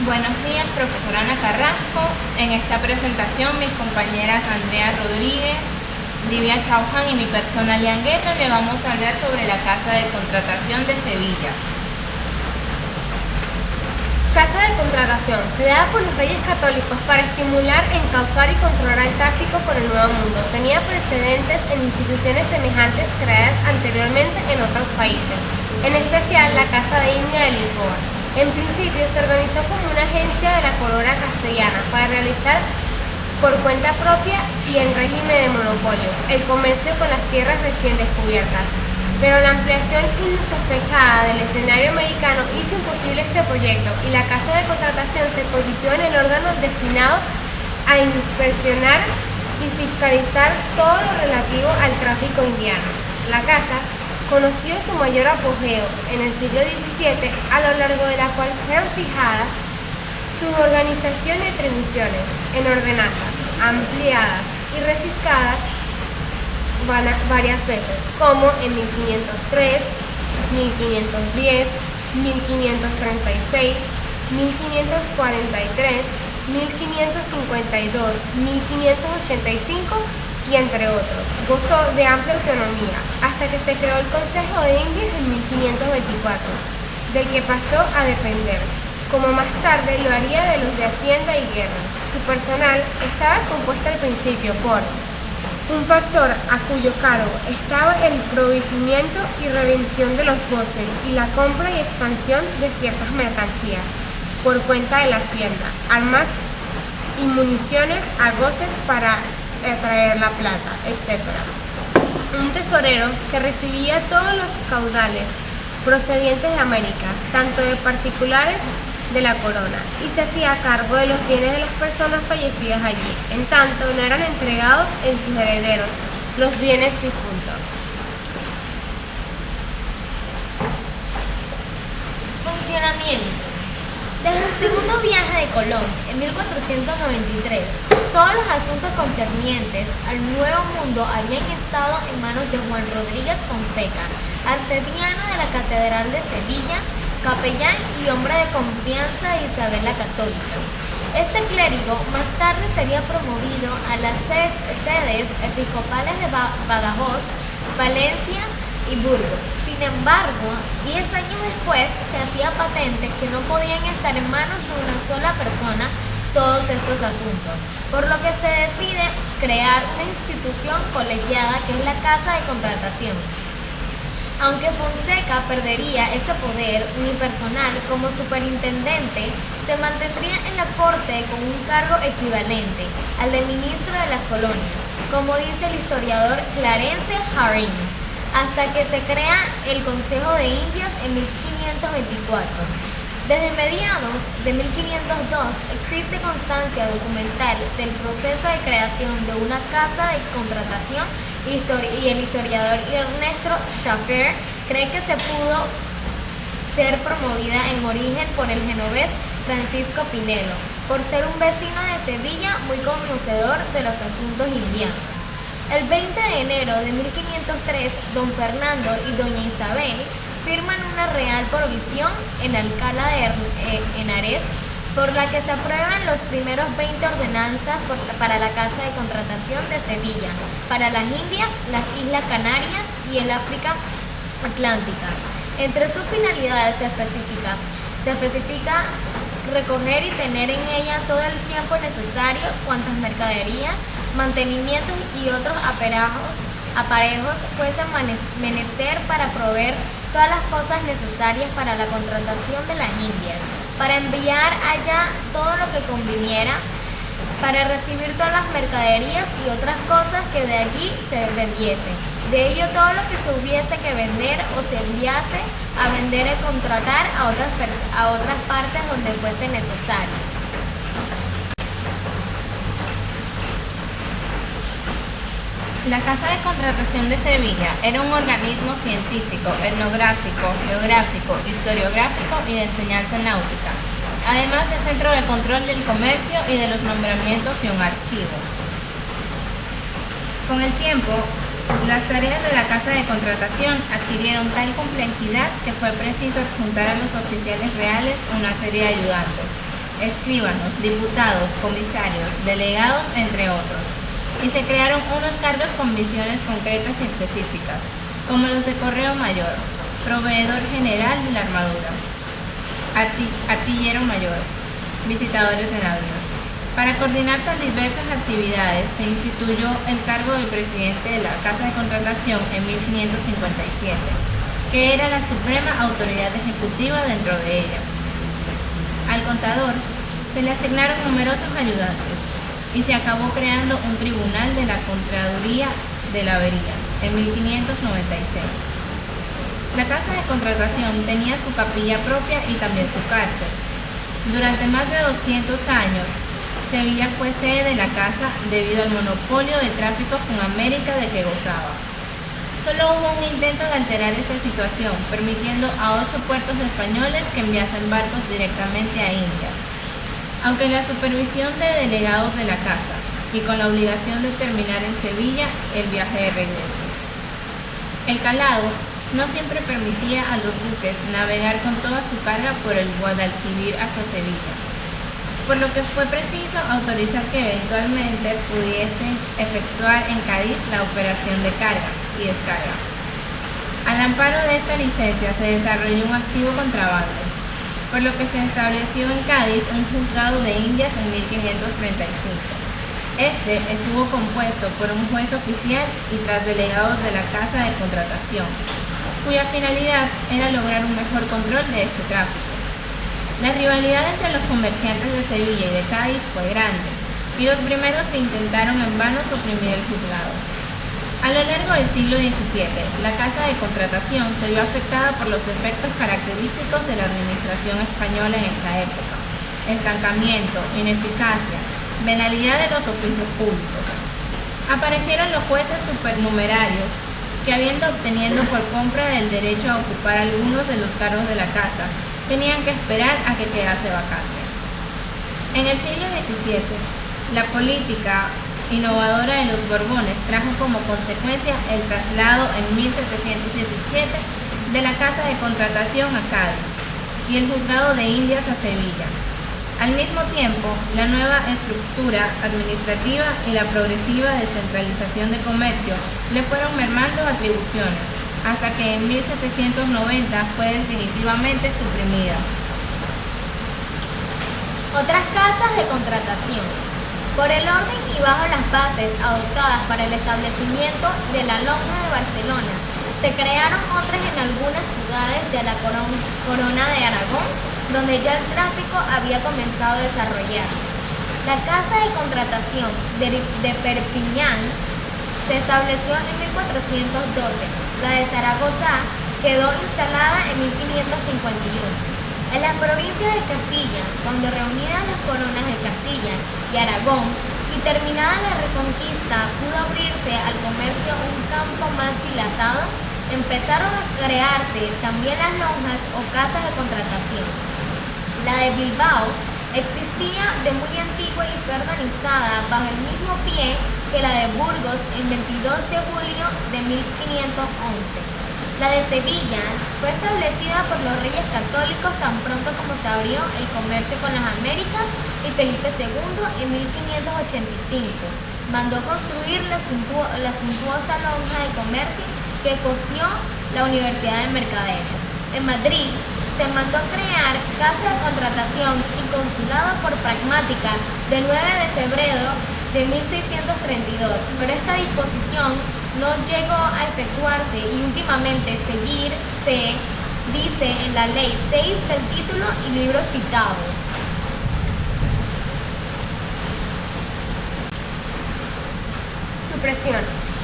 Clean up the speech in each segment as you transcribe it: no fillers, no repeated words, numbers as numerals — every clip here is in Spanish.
Buenos días, profesora Ana Carrasco. En esta presentación, mis compañeras Andrea Rodríguez, Livia Chauhan y mi persona Lian Guerra le vamos a hablar sobre la Casa de Contratación de Sevilla. Casa de Contratación, creada por los Reyes Católicos para estimular, encauzar y controlar el tráfico por el Nuevo Mundo, tenía precedentes en instituciones semejantes creadas anteriormente en otros países, en especial la Casa de India de Lisboa. En principio se organizó como una agencia de la corona castellana para realizar por cuenta propia y en régimen de monopolio el comercio con las tierras recién descubiertas. Pero la ampliación insospechada del escenario americano hizo imposible este proyecto y la Casa de Contratación se convirtió en el órgano destinado a inspeccionar y fiscalizar todo lo relativo al tráfico indiano. La Casa conoció su mayor apogeo en el siglo XVII, a lo largo de la cual fueron fijadas su organización y atribuciones en ordenanzas ampliadas y refiscadas varias veces, como en 1503, 1510, 1536, 1543, 1552, 1585 y entre otros. Gozó de amplia autonomía hasta que se creó el Consejo de Indias en 1524, del que pasó a depender, como más tarde lo haría de los de Hacienda y Guerra. Su personal estaba compuesto al principio por un factor a cuyo cargo estaba el proveimiento y redención de los bosques y la compra y expansión de ciertas mercancías por cuenta de la hacienda, armas y municiones, argoces para traer la plata, etc. Un tesorero que recibía todos los caudales procedientes de América, tanto de particulares de la corona, y se hacía cargo de los bienes de las personas fallecidas allí, en tanto no eran entregados en sus herederos los bienes difuntos. Funcionamiento. Desde el segundo viaje de Colón, en 1493, todos los asuntos concernientes al Nuevo Mundo habían estado en manos de Juan Rodríguez Fonseca, arcediano de la Catedral de Sevilla, capellán y hombre de confianza de Isabel la Católica. Este clérigo más tarde sería promovido a las sedes episcopales de Badajoz, Valencia y Burgos. Sin embargo, 10 años después se hacía patente que no podían estar en manos de una sola persona todos estos asuntos, por lo que se decide crear una institución colegiada que es la Casa de Contratación. Aunque Fonseca perdería ese poder unipersonal como superintendente, se mantendría en la corte con un cargo equivalente al de ministro de las colonias, como dice el historiador Clarence Haring, hasta que se crea el Consejo de Indias en 1524. Desde mediados de 1502 existe constancia documental del proceso de creación de una casa de contratación y el historiador Ernesto Schaffer cree que se pudo ser promovida en origen por el genovés Francisco Pinelo, por ser un vecino de Sevilla muy conocedor de los asuntos indianos. El 20 de enero de 1503, don Fernando y doña Isabel firman una real provisión en Alcalá de Henares, por la que se aprueban los primeros 20 ordenanzas para la Casa de Contratación de Sevilla, para las Indias, las Islas Canarias y el África Atlántica. Entre sus finalidades se especifica recoger y tener en ella todo el tiempo necesario cuantas mercaderías, mantenimientos y otros aparejos fuesen menester para proveer todas las cosas necesarias para la contratación de las Indias, para enviar allá todo lo que conviniera, para recibir todas las mercaderías y otras cosas que de allí se vendiesen. De ello todo lo que se hubiese que vender o se enviase a vender y contratar a otras partes donde fuese necesario. La Casa de Contratación de Sevilla era un organismo científico, etnográfico, geográfico, historiográfico y de enseñanza náutica, además de centro de control del comercio y de los nombramientos y un archivo. Con el tiempo, las tareas de la Casa de Contratación adquirieron tal complejidad que fue preciso adjuntar a los oficiales reales una serie de ayudantes, escribanos, diputados, comisarios, delegados, entre otros. Y se crearon unos cargos con misiones concretas y específicas, como los de correo mayor, proveedor general de la armadura, artillero mayor, visitadores de navíos. Para coordinar tan diversas actividades se instituyó el cargo del presidente de la Casa de Contratación en 1557, que era la suprema autoridad ejecutiva dentro de ella. Al contador se le asignaron numerosos ayudantes y se acabó creando un tribunal de la Contraloría de la Avería en 1596. La Casa de Contratación tenía su capilla propia y también su cárcel. Durante más de 200 años, Sevilla fue sede de la casa debido al monopolio de tráfico con América de que gozaba. Solo hubo un intento de alterar esta situación, permitiendo a 8 puertos españoles que enviasen barcos directamente a Indias. Aunque en la supervisión de delegados de la casa y con la obligación de terminar en Sevilla el viaje de regreso. El calado no siempre permitía a los buques navegar con toda su carga por el Guadalquivir hasta Sevilla, por lo que fue preciso autorizar que eventualmente pudiesen efectuar en Cádiz la operación de carga y descarga. Al amparo de esta licencia se desarrolló un activo contrabando, por lo que se estableció en Cádiz un juzgado de Indias en 1535. Este estuvo compuesto por un juez oficial y tras delegados de la Casa de Contratación, cuya finalidad era lograr un mejor control de este tráfico. La rivalidad entre los comerciantes de Sevilla y de Cádiz fue grande, y los primeros intentaron en vano suprimir el juzgado. A lo largo del siglo XVII, la Casa de Contratación se vio afectada por los efectos característicos de la administración española en esta época: estancamiento, ineficacia, venalidad de los oficios públicos. Aparecieron los jueces supernumerarios que, habiendo obtenido por compra el derecho a ocupar algunos de los cargos de la casa, tenían que esperar a que quedase vacante. En el siglo XVII, la política innovadora de los Borbones trajo como consecuencia el traslado en 1717 de la Casa de Contratación a Cádiz y el Juzgado de Indias a Sevilla. Al mismo tiempo, la nueva estructura administrativa y la progresiva descentralización de comercio le fueron mermando atribuciones, hasta que en 1790 fue definitivamente suprimida. Otras casas de contratación. Por el orden y bajo las bases adoptadas para el establecimiento de la Lonja de Barcelona, se crearon otras en algunas ciudades de la Corona de Aragón, donde ya el tráfico había comenzado a desarrollarse. La Casa de Contratación de Perpiñán se estableció en 1412. La de Zaragoza quedó instalada en 1551. En la provincia de Castilla, cuando reunidas las coronas de Castilla y Aragón y terminada la Reconquista pudo abrirse al comercio un campo más dilatado, empezaron a crearse también las lonjas o casas de contratación. La de Bilbao existía de muy antigua y fue organizada bajo el mismo pie que la de Burgos en 22 de julio de 1511. La de Sevilla fue establecida por los reyes católicos tan pronto como se abrió el comercio con las Américas y Felipe II en 1585 mandó construir la suntuosa lonja de comercio que cogió la Universidad de Mercaderes. En Madrid se mandó crear casa de contratación y consulado por pragmática del 9 de febrero de 1632, pero esta disposición no llegó a efectuarse y últimamente se dice en la ley 6 del título y libros citados. Supresión.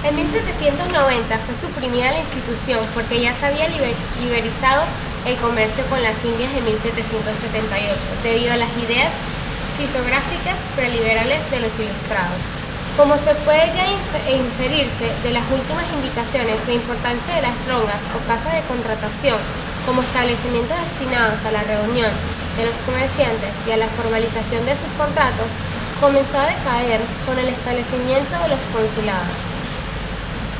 En 1790 fue suprimida la institución porque ya se había liberalizado el comercio con las Indias en 1778 debido a las ideas fisográficas preliberales de los ilustrados. Como se puede ya inferirse de las últimas indicaciones, la importancia de las lonjas o casas de contratación como establecimientos destinados a la reunión de los comerciantes y a la formalización de sus contratos comenzó a decaer con el establecimiento de los consulados.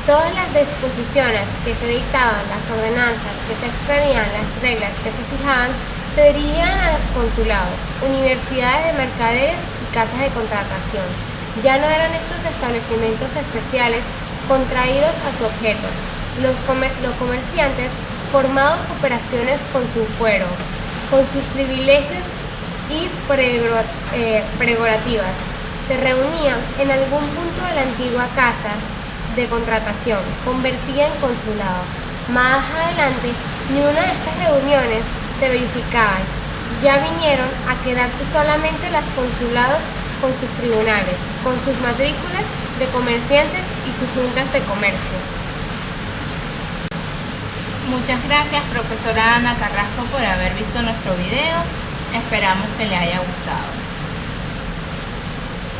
Todas las disposiciones que se dictaban, las ordenanzas que se expedían, las reglas que se fijaban, Se dirigían a los consulados, universidades de mercaderes y casas de contratación. Ya no eran estos establecimientos especiales contraídos a su objeto. Los comerciantes formaban cooperaciones con su fuero, con sus privilegios y prerrogativas. Se reunían en algún punto de la antigua casa de contratación, convertida en consulado. Más adelante, ni una de estas reuniones se verificaban. Ya vinieron a quedarse solamente los consulados con sus tribunales, con sus matrículas de comerciantes y sus juntas de comercio. Muchas gracias, profesora Ana Carrasco, por haber visto nuestro video. Esperamos que le haya gustado.